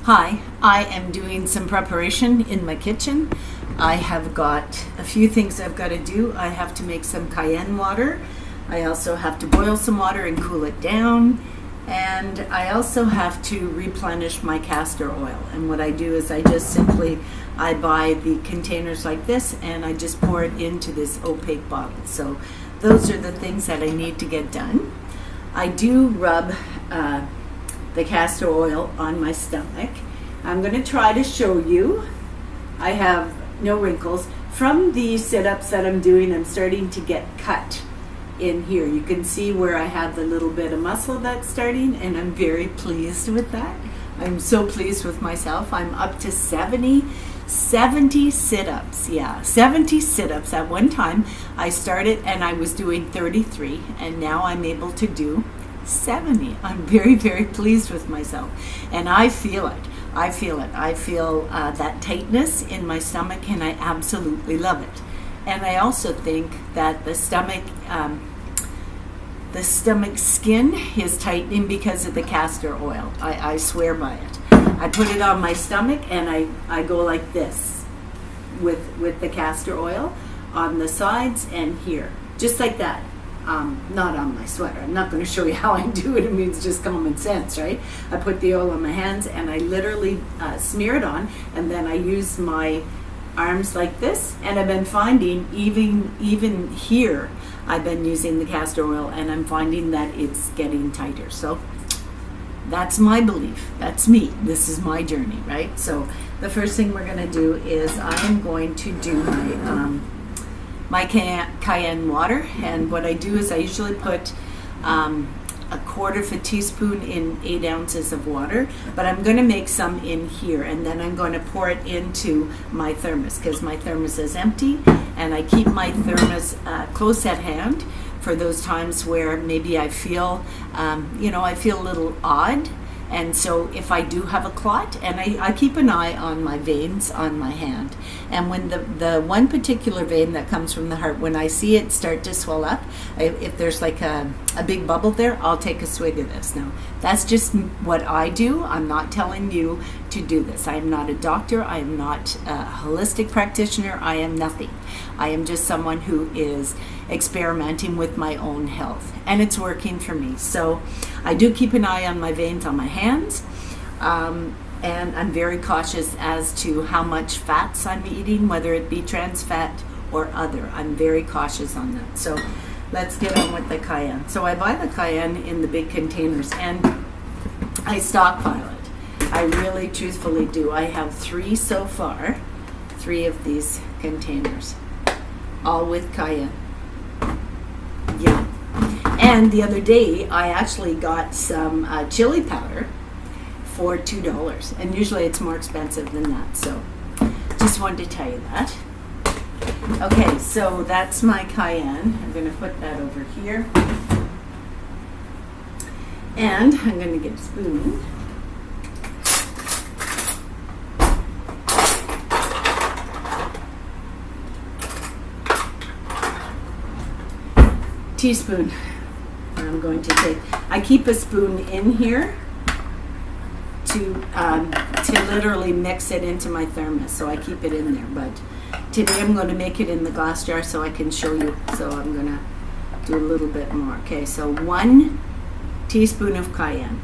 Hi, I am doing some preparation in my kitchen. I have got a few things I've got to do. I have to make some cayenne water. I also have to boil some water and cool it down. And I also have to replenish my castor oil. And what I do is I buy the containers like this and I just pour it into this opaque bottle. So those are the things that I need to get done. I do rub the castor oil on my stomach. I'm going to try to show you. I have no wrinkles. From the sit-ups that I'm doing, I'm starting to get cut in here. You can see where I have the little bit of muscle that's starting, and I'm very pleased with that. I'm so pleased with myself. I'm up to 70 sit-ups. Yeah, 70 sit-ups at one time. I started and I was doing 33, and now I'm able to do 70. I'm very, very pleased with myself, and I feel it. I feel that tightness in my stomach, and I absolutely love it. And I also think that the stomach skin is tightening because of the castor oil. I swear by it. I put it on my stomach and I go like this with the castor oil on the sides and here, just like that. Not on my sweater. I'm not going to show you how I do it. I mean, it's just common sense, right? I put the oil on my hands and I literally smear it on, and then I use my arms like this. And I've been finding even here, I've been using the castor oil, and I'm finding that it's getting tighter. So that's my belief. That's me. This is my journey, right? So the first thing we're going to do is I am going to do my cayenne water, and what I do is I usually put a quarter of a teaspoon in 8 ounces of water, but I'm going to make some in here, and then I'm going to pour it into my thermos because my thermos is empty, and I keep my thermos close at hand for those times where maybe I feel I feel a little odd. And so if I do have a clot, and I keep an eye on my veins on my hand, and when the one particular vein that comes from the heart, when I see it start to swell up, if there's like a big bubble there, I'll take a swig of this. Now, that's just what I do. I'm not telling you to do this. I am not a doctor. I am not a holistic practitioner. I am nothing. I am just someone who is experimenting with my own health, and it's working for me. So I do keep an eye on my veins on my hands, and I'm very cautious as to how much fats I'm eating, whether it be trans fat or other. I'm very cautious on that. So let's get on with the cayenne. So I buy the cayenne in the big containers, and I stockpile it. I really truthfully do. I have 3 so far, 3 of these containers, all with cayenne. Yeah. And the other day, I actually got some chili powder for $2, and usually it's more expensive than that. So just wanted to tell you that. Okay, so that's my cayenne. I'm going to put that over here, and I'm going to get a spoon. Teaspoon. I'm going to take. I keep a spoon in here to literally mix it into my thermos, so I keep it in there. But today I'm going to make it in the glass jar so I can show you. So I'm going to do a little bit more. Okay, so 1 teaspoon of cayenne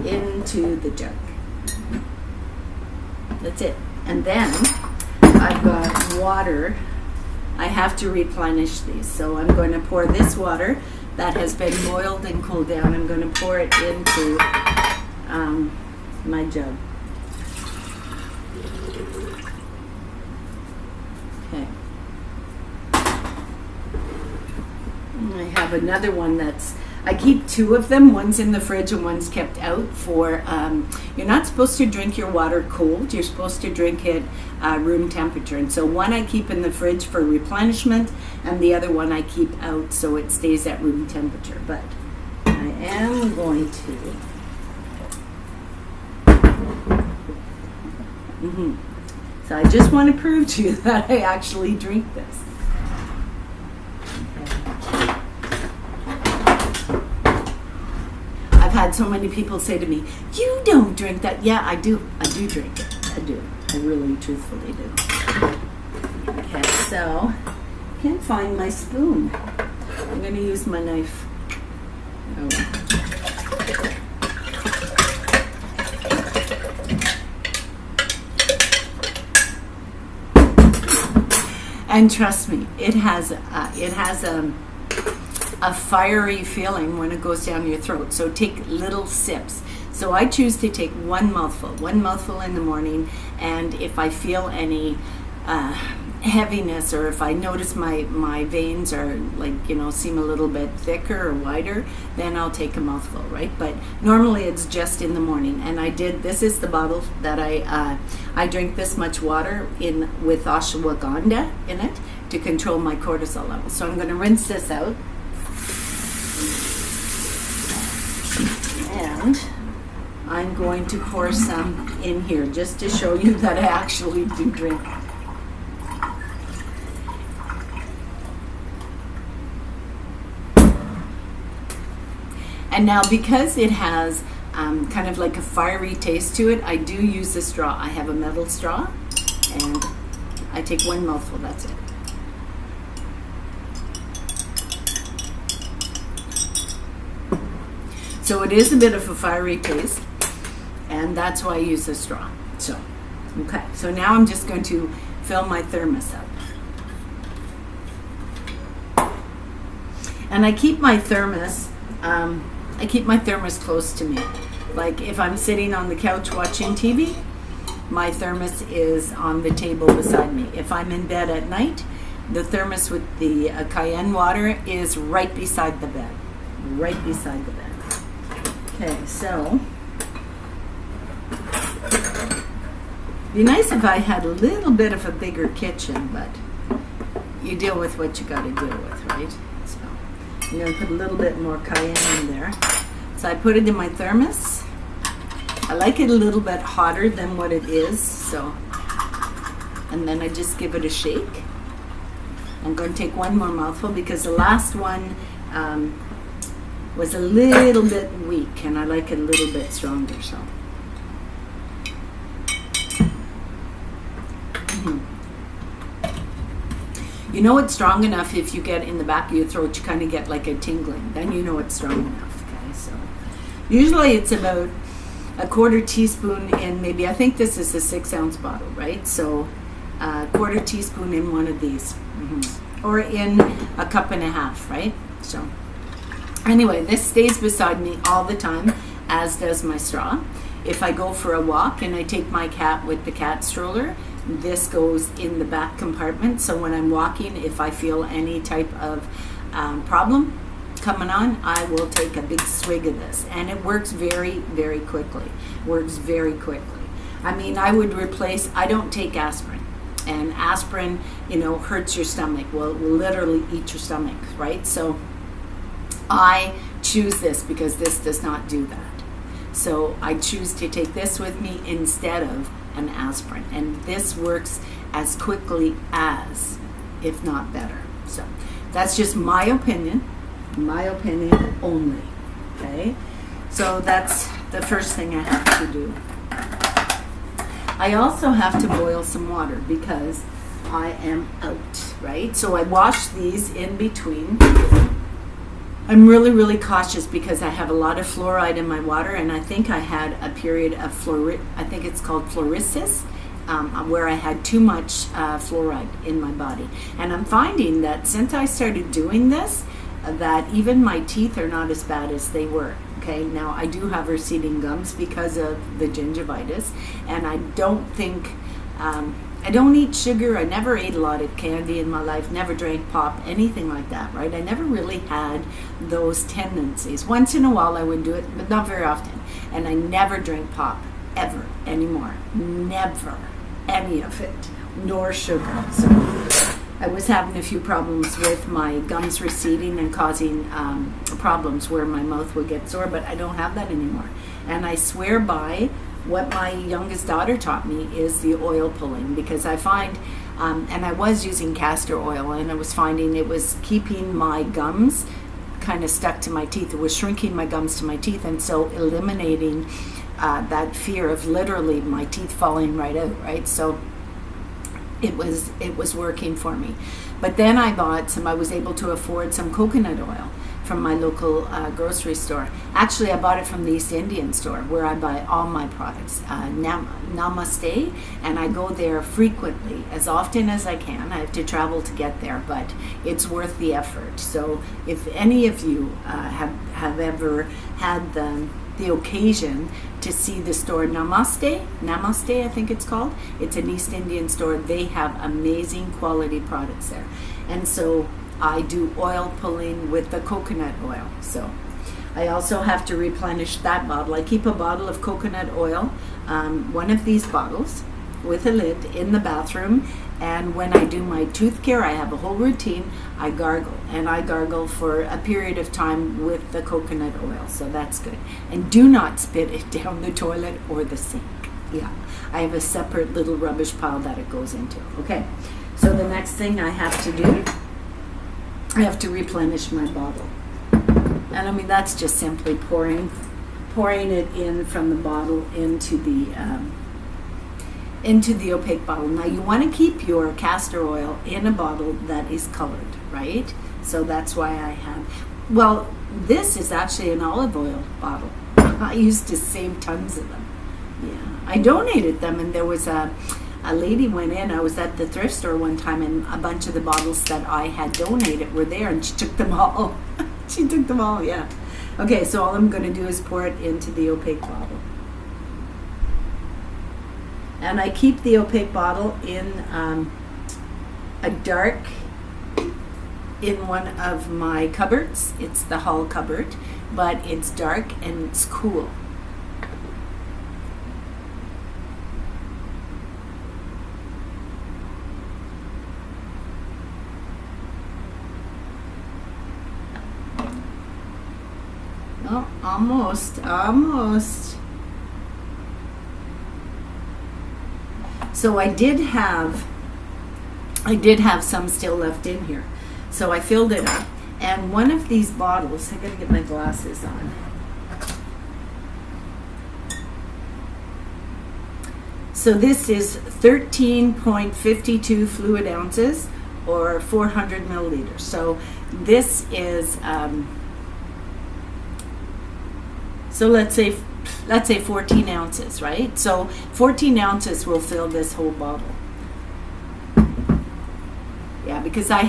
into the jug. That's it. And then I've got water. I have to replenish these, so I'm going to pour this water that has been boiled and cooled down. I'm going to pour it into my jug. Okay. And I have another one I keep 2 of them. One's in the fridge and one's kept out for, you're not supposed to drink your water cold. You're supposed to drink it room temperature. And so one I keep in the fridge for replenishment, and the other one I keep out so it stays at room temperature. But I am going to. So I just want to prove to you that I actually drink this. had so many people say to me, "You don't drink that." Yeah, I do. I do drink it. I do. I really, truthfully do. Okay, so I can't find my spoon. I'm going to use my knife. Oh. And trust me, it has a fiery feeling when it goes down your throat. So take little sips. So I choose to take one mouthful in the morning, and if I feel any heaviness, or if I notice my veins are seem a little bit thicker or wider, then I'll take a mouthful, right? But normally it's just in the morning. And this is the bottle that I drink this much water in with ashwagandha in it to control my cortisol levels. So I'm going to rinse this out. And I'm going to pour some in here just to show you that I actually do drink. And now, because it has kind of like a fiery taste to it, I do use a straw. I have a metal straw, and I take one mouthful, that's it. So it is a bit of a fiery taste, and that's why I use a straw. So, okay. So now I'm just going to fill my thermos up. And I keep my thermos close to me. Like if I'm sitting on the couch watching TV, my thermos is on the table beside me. If I'm in bed at night, the thermos with the cayenne water is right beside the bed. Right beside the bed. Okay, so be nice if I had a little bit of a bigger kitchen, but you deal with what you got to deal with, right? So I'm going to put a little bit more cayenne in there. So I put it in my thermos. I like it a little bit hotter than what it is, so, and then I just give it a shake. I'm going to take one more mouthful because the last one was a little bit weak, and I like it a little bit stronger, so. You know it's strong enough if you get in the back of your throat, you kind of get like a tingling. Then you know it's strong enough, okay? So usually it's about a quarter teaspoon in, maybe, I think this is a 6-ounce bottle, right? So a quarter teaspoon in one of these, or in a cup and a half, right? So anyway, this stays beside me all the time, as does my straw. If I go for a walk and I take my cat with the cat stroller, this goes in the back compartment. So when I'm walking, if I feel any type of problem coming on, I will take a big swig of this. And it works very, very quickly. Works very quickly. I mean, I don't take aspirin. And aspirin, hurts your stomach. Will literally eat your stomach, right? So I choose this because this does not do that. So I choose to take this with me instead of an aspirin. And this works as quickly as, if not better. So that's just my opinion only. Okay? So that's the first thing I have to do. I also have to boil some water because I am out, right? So I wash these in between. I'm really, really cautious because I have a lot of fluoride in my water, and I think I had a period of I think it's called fluorisis, where I had too much fluoride in my body. And I'm finding that since I started doing this, that even my teeth are not as bad as they were. Okay, now I do have receding gums because of the gingivitis, and I don't think, I don't eat sugar. I never ate a lot of candy in my life, never drank pop, anything like that, right? I never really had those tendencies. Once in a while I would do it, but not very often. And I never drank pop, ever, anymore. Never, any of it, nor sugar. So I was having a few problems with my gums receding and causing problems where my mouth would get sore, but I don't have that anymore. And I swear by what my youngest daughter taught me is the oil pulling, because I find, and I was using castor oil, and I was finding it was keeping my gums kind of stuck to my teeth. It was shrinking my gums to my teeth, and so eliminating that fear of literally my teeth falling right out, right? So it was working for me. But then I was able to afford some coconut oil from my local grocery store. Actually, I bought it from the East Indian store, where I buy all my products, Namaste, and I go there frequently, as often as I can. I have to travel to get there, but it's worth the effort. So if any of you have ever had the occasion to see the store Namaste, I think it's called. It's an East Indian store. They have amazing quality products there. And so I do oil pulling with the coconut oil. So I also have to replenish that bottle. I keep a bottle of coconut oil, one of these bottles with a lid, in the bathroom. And when I do my tooth care, I have a whole routine. I gargle, and I gargle for a period of time with the coconut oil. So that's good. And do not spit it down the toilet or the sink. Yeah, I have a separate little rubbish pile that it goes into. Okay, so the next thing I have to do, I have to replenish my bottle. And I mean, that's just simply pouring it in from the bottle into the opaque bottle. Now you want to keep your castor oil in a bottle that is colored, right? So that's why I have, well, this is actually an olive oil bottle. I used to save tons of them. Yeah, I donated them, and there was a lady went in. I was at the thrift store one time, and a bunch of the bottles that I had donated were there, and she took them all. She took them all, yeah. Okay, so all I'm going to do is pour it into the opaque bottle. And I keep the opaque bottle in in one of my cupboards. It's the hall cupboard, but it's dark and it's cool. Oh, almost. So I did have some still left in here. So I filled it up. And one of these bottles, I gotta get my glasses on. So this is 13.52 fluid ounces, or 400 milliliters. So this is, so let's say 14 ounces, right? So 14 ounces will fill this whole bottle. Yeah, because I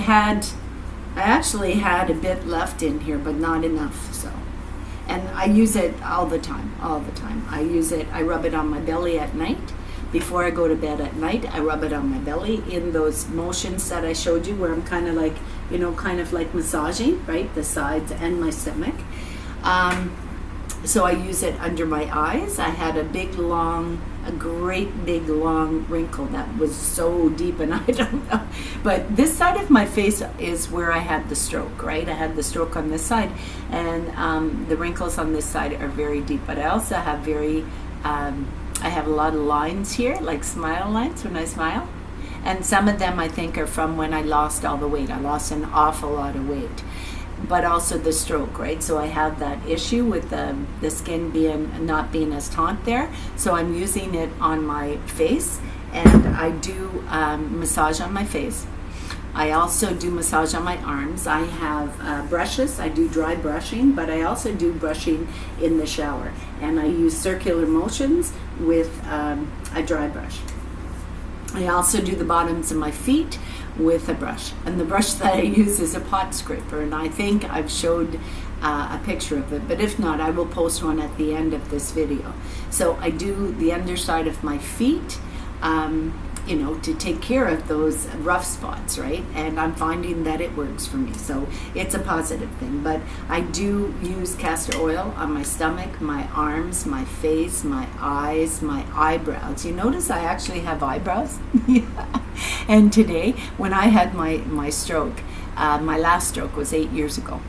actually had a bit left in here, but not enough. So, and I use it all the time. I use it, I rub it on my belly at night. Before I go to bed at night, I rub it on my belly in those motions that I showed you, where I'm kind of like, kind of like massaging, right? The sides and my stomach. So I use it under my eyes. I had a great big long wrinkle that was so deep, and I don't know. But this side of my face is where I had the stroke, right? I had the stroke on this side, and the wrinkles on this side are very deep. But I also have I have a lot of lines here, like smile lines when I smile. And some of them I think are from when I lost all the weight. I lost an awful lot of weight. But also the stroke, right? So I have that issue with the skin not being as taut there. So I'm using it on my face, and I do massage on my face. I also do massage on my arms. I have brushes. I do dry brushing, but I also do brushing in the shower. And I use circular motions with a dry brush. I also do the bottoms of my feet with a brush. And the brush that I use is a pot scraper. And I think I've showed a picture of it. But if not, I will post one at the end of this video. So I do the underside of my feet, to take care of those rough spots, right? And I'm finding that it works for me. So it's a positive thing. But I do use castor oil on my stomach, my arms, my face, my eyes, my eyebrows. You notice I actually have eyebrows? Yeah. And today, when I had my stroke, my last stroke was 8 years ago.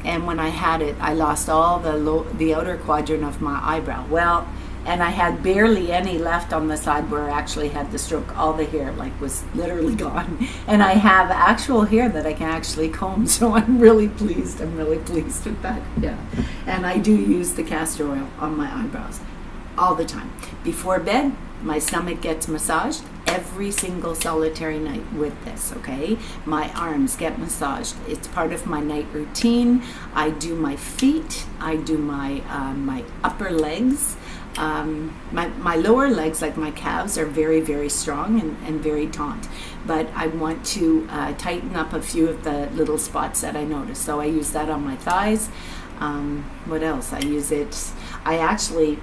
And when I had it, I lost all the outer quadrant of my eyebrow. Well, and I had barely any left on the side where I actually had the stroke. All the hair like was literally gone, and I have actual hair that I can actually comb. So I'm really pleased. I'm really pleased with that. Yeah, and I do use the castor oil on my eyebrows all the time. Before bed, my stomach gets massaged every single solitary night with this, okay? My arms get massaged. It's part of my night routine. I do my feet. I do my my upper legs. My lower legs, like my calves, are very, very strong and very taut. But I want to tighten up a few of the little spots that I notice. So I use that on my thighs. What else? I use it. I actually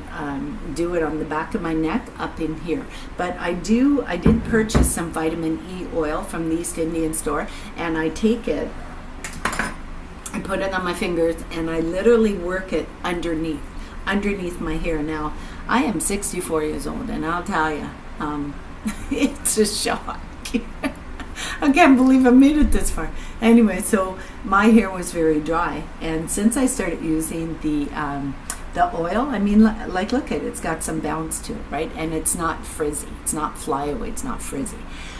do it on the back of my neck up in here. But I did purchase some vitamin E oil from the East Indian store, and I take it, I put it on my fingers, and I literally work it underneath my hair. Now, I am 64 years old, and I'll tell you, it's a shock. I can't believe I made it this far. Anyway, so my hair was very dry, and since I started using the oil, I mean, like, look at it, it's got some bounce to it, right? And it's not frizzy, it's not flyaway, it's not frizzy.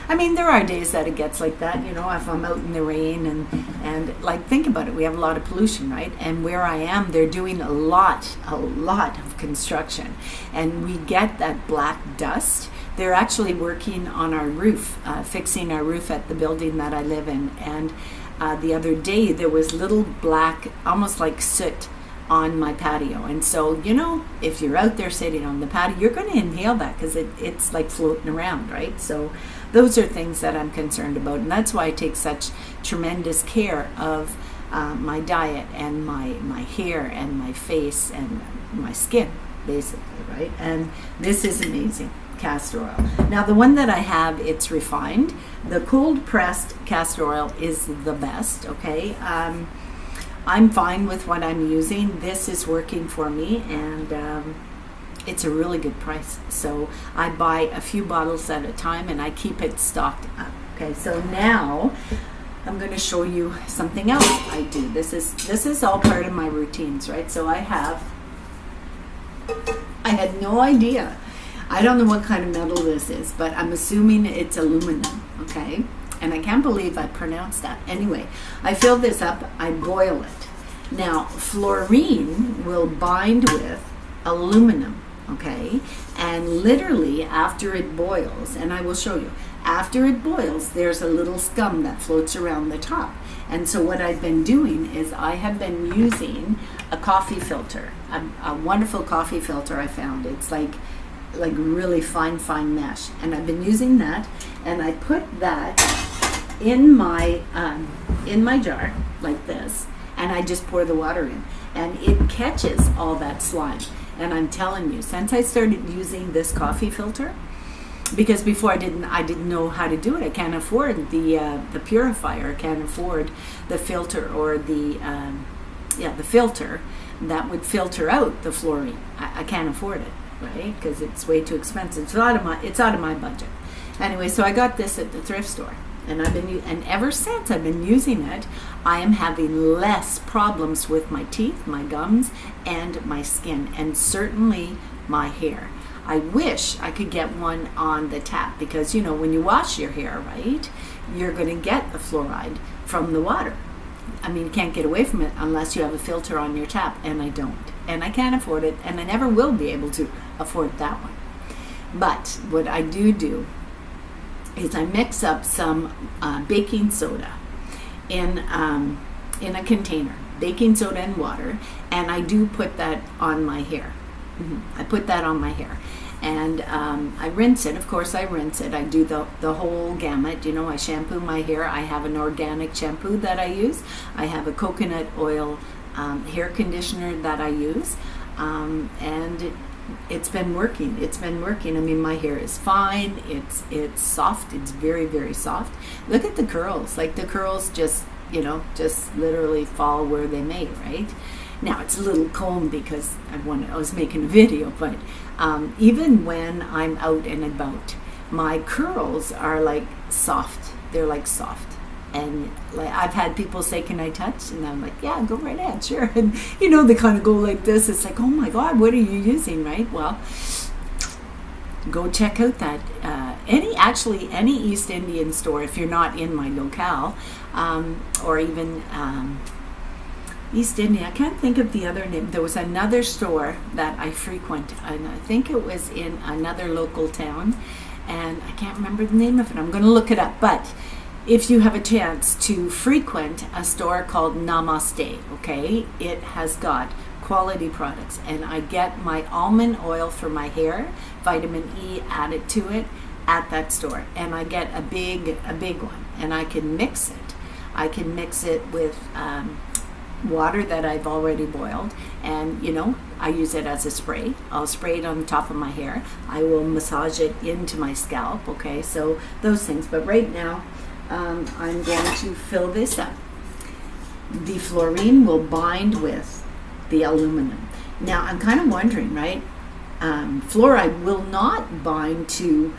I mean, there are days that it gets like that, you know, if I'm out in the rain and like, think about it, we have a lot of pollution, right? And where I am, they're doing a lot of construction, and we get that black dust. They're actually working on our roof, fixing our roof at the building that I live in, and the other day there was little black, almost like soot on my patio. And so, you know, if you're out there sitting on the patio, you're going to inhale that because it's like floating around, right? So those are things that I'm concerned about, and that's why I take such tremendous care of my diet and my hair and my face and my skin, basically, right? And this is amazing castor oil. Now, the one that I have, it's refined. The cold pressed castor oil is the best, okay? I'm fine with what I'm using. This is working for me, and it's a really good price. So I buy a few bottles at a time, and I keep it stocked up. Okay, so now I'm going to show you something else I do. This is all part of my routines, right? So I had no idea. I don't know what kind of metal this is, but I'm assuming it's aluminum, okay? And I can't believe I pronounced that. Anyway, I fill this up, I boil it. Now, fluorine will bind with aluminum, okay? And literally, after it boils, and I will show you, after it boils, there's a little scum that floats around the top. And so what I've been doing is I have been using a coffee filter, a wonderful coffee filter I found. It's like really fine mesh, and I've been using that, and I put that in my jar like this, and I just pour the water in, and it catches all that slime. And I'm telling you, since I started using this coffee filter, because before I didn't know how to do it. I can't afford the purifier. I can't afford the filter or the filter that would filter out the fluorine. I can't afford it, right? Because it's way too expensive. It's out of my budget. Anyway, so I got this at the thrift store, and and ever since I've been using it, I am having less problems with my teeth, my gums, and my skin, and certainly my hair. I wish I could get one on the tap, because you know, when you wash your hair, right, you're going to get the fluoride from the water. I mean, you can't get away from it unless you have a filter on your tap, and I don't. And I can't afford it, and I never will be able to afford that one. But what I do is I mix up some baking soda in a container, baking soda and water, and I do put that on my hair. I put that on my hair, and I rinse it. Of course, I rinse it. I do the whole gamut. You know, I shampoo my hair. I have an organic shampoo that I use. I have a coconut oil hair conditioner that I use, and it's been working. It's been working. I mean, my hair is fine. It's soft. It's very, very soft. Look at the curls. Like, the curls just literally fall where they may, right? Now, it's a little combed because I was making a video, but even when I'm out and about, my curls are like soft. They're like soft. And like I've had people say, "Can I touch?" And I'm like, "Yeah, go right ahead, sure." And you know, they kind of go like this. It's like, "Oh my God, what are you using?" Right? Well, go check out that any East Indian store if you're not in my locale, or even East India. I can't think of the other name. There was another store that I frequent, and I think it was in another local town, and I can't remember the name of it. I'm going to look it up. But if you have a chance to frequent a store called Namaste, okay, it has got quality products, and I get my almond oil for my hair, vitamin E added to it at that store, and I get a big one, and I can mix it. I can mix it with water that I've already boiled, and you know, I use it as a spray. I'll spray it on the top of my hair. I will massage it into my scalp. Okay, so those things. But right now, I'm going to fill this up. The fluorine will bind with the aluminum. Now I'm kind of wondering, right? Fluoride will not bind to,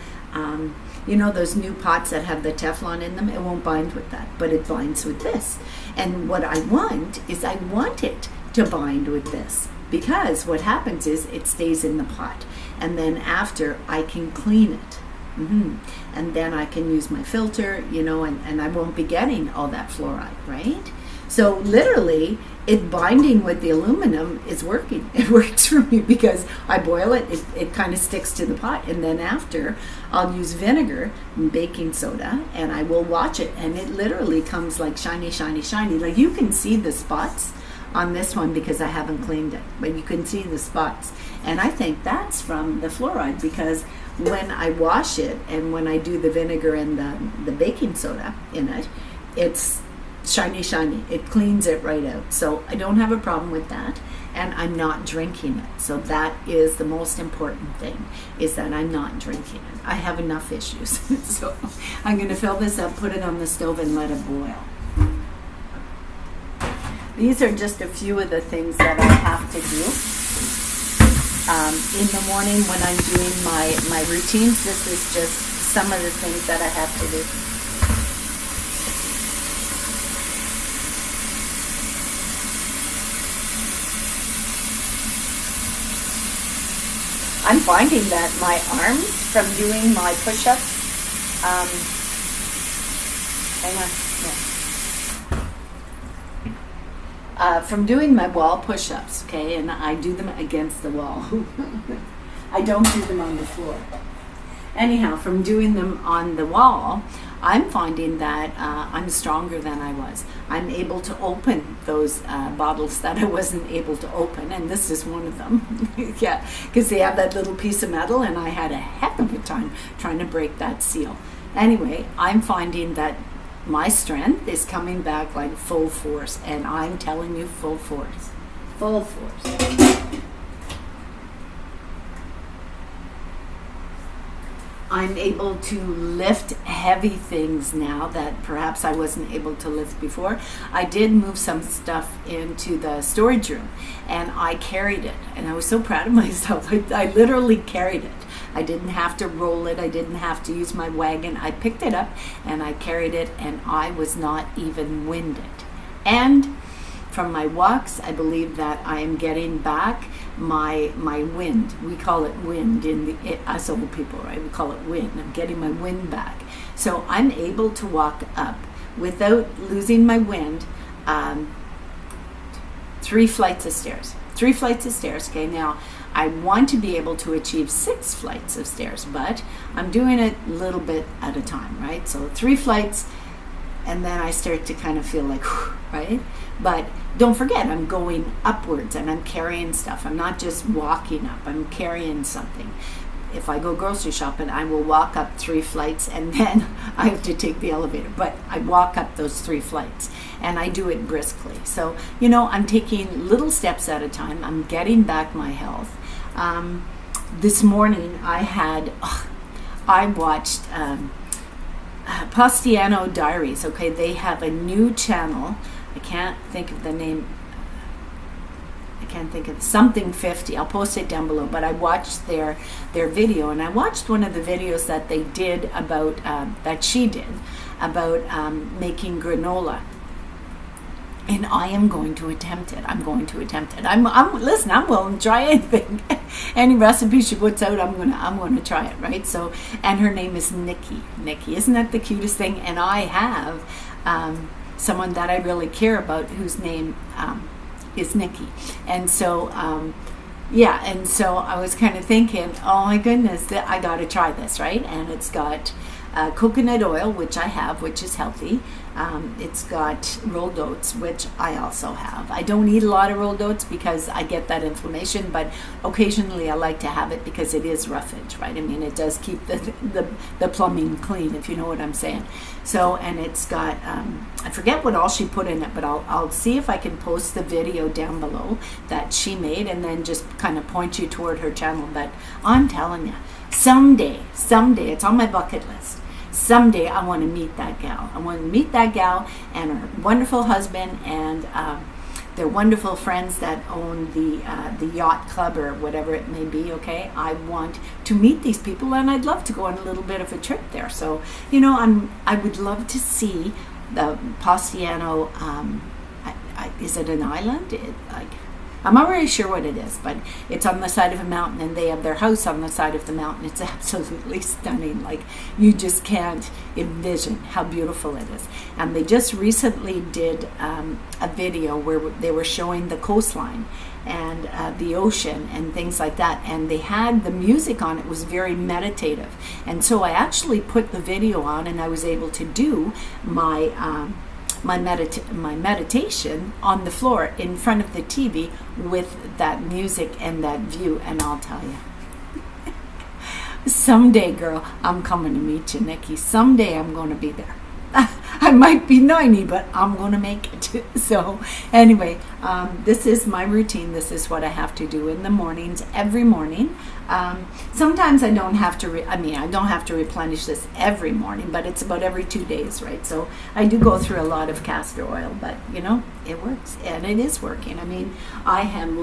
you know, those new pots that have the teflon in them. It won't bind with that, but it binds with this. And what I want is I want it to bind with this, because what happens is it stays in the pot, and then after I can clean it. And then I can use my filter, you know, and I won't be getting all that fluoride, right? So literally, it binding with the aluminum is working. It works for me because I boil it, it kind of sticks to the pot, and then after I'll use vinegar and baking soda, and I will watch it, and it literally comes like shiny, shiny, shiny. Like you can see the spots on this one because I haven't cleaned it, but you can see the spots. And I think that's from the fluoride, because when I wash it and when I do the vinegar and the baking soda in it, it's shiny, shiny. It cleans it right out. So I don't have a problem with that, and I'm not drinking it. So that is the most important thing, is that I'm not drinking it. I have enough issues. So I'm going to fill this up, put it on the stove, and let it boil. These are just a few of the things that I have to do. In the morning when I'm doing my routines, this is just some of the things that I have to do. I'm finding that my arms from doing my push-ups, from doing my wall push-ups, okay, and I do them against the wall. I don't do them on the floor. Anyhow, from doing them on the wall, I'm finding that I'm stronger than I was. I'm able to open those bottles that I wasn't able to open, and this is one of them. Yeah, because they have that little piece of metal, and I had a heck of a time trying to break that seal. Anyway, I'm finding that my strength is coming back like full force, and I'm telling you, full force. Full force. I'm able to lift heavy things now that perhaps I wasn't able to lift before. I did move some stuff into the storage room, and I carried it, and I was so proud of myself. I literally carried it. I didn't have to roll it. I didn't have to use my wagon. I picked it up and I carried it, and I was not even winded. And from my walks, I believe that I am getting back my wind. We call it wind us old people, right? We call it wind. I'm getting my wind back. So I'm able to walk up without losing my wind 3 flights of stairs. 3 flights of stairs, okay? Now, I want to be able to achieve 6 flights of stairs, but I'm doing it a little bit at a time, right? So 3 flights, and then I start to kind of feel like, whew, right? But don't forget, I'm going upwards and I'm carrying stuff. I'm not just walking up, I'm carrying something. If I go grocery shopping, I will walk up 3 flights, and then I have to take the elevator. But I walk up those 3 flights, and I do it briskly. So, you know, I'm taking little steps at a time. I'm getting back my health. This morning I watched Postiano Diaries. Okay, they have a new channel. I can't think of the name. I can't think of something 50. I'll post it down below. But I watched their video, and I watched one of the videos that they did about that she did about making granola. And I am going to attempt it. I'm listen, I'm willing to try anything. Any recipe she puts out, I'm gonna try it, right? So, and her name is Nikki. Nikki, isn't that the cutest thing? And I have someone that I really care about whose name is Nikki. And so and so I was kind of thinking, oh my goodness, I got to try this, right? And it's got coconut oil, which I have, which is healthy. It's got rolled oats, which I also have. I don't eat a lot of rolled oats because I get that inflammation, but occasionally I like to have it because it is roughage, right? I mean, it does keep the plumbing clean, if you know what I'm saying. So, and it's got, I forget what all she put in it, but I'll see if I can post the video down below that she made and then just kind of point you toward her channel. But I'm telling you, someday, it's on my bucket list. Someday I want to meet that gal. I want to meet that gal and her wonderful husband and their wonderful friends that own the yacht club or whatever it may be. Okay, I want to meet these people and I'd love to go on a little bit of a trip there. So I would love to see the Positano. Is it an island? I'm not really sure what it is, but it's on the side of a mountain and they have their house on the side of the mountain. It's absolutely stunning. Like, you just can't envision how beautiful it is. And they just recently did a video where they were showing the coastline and the ocean and things like that. And they had the music on. It was very meditative. And so I actually put the video on and I was able to do my meditation on the floor in front of the TV with that music and that view. And I'll tell you, someday, girl, I'm coming to meet you, Nikki. Someday I'm going to be there. I might be 90, but I'm going to make it. So anyway, this is my routine. This is what I have to do in the mornings, every morning. Sometimes I don't have to, I don't have to replenish this every morning, but it's about every 2 days, right? So I do go through a lot of castor oil, but it works and it is working. I am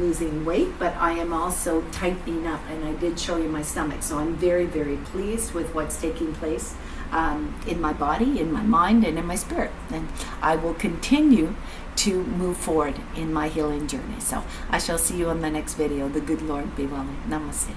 losing weight, but I am also tightening up, and I did show you my stomach. So I'm very, very pleased with what's taking place in my body, in my mind, and in my spirit. And I will continue to move forward in my healing journey. So I shall see you on the next video. The good Lord be willing. Namaste.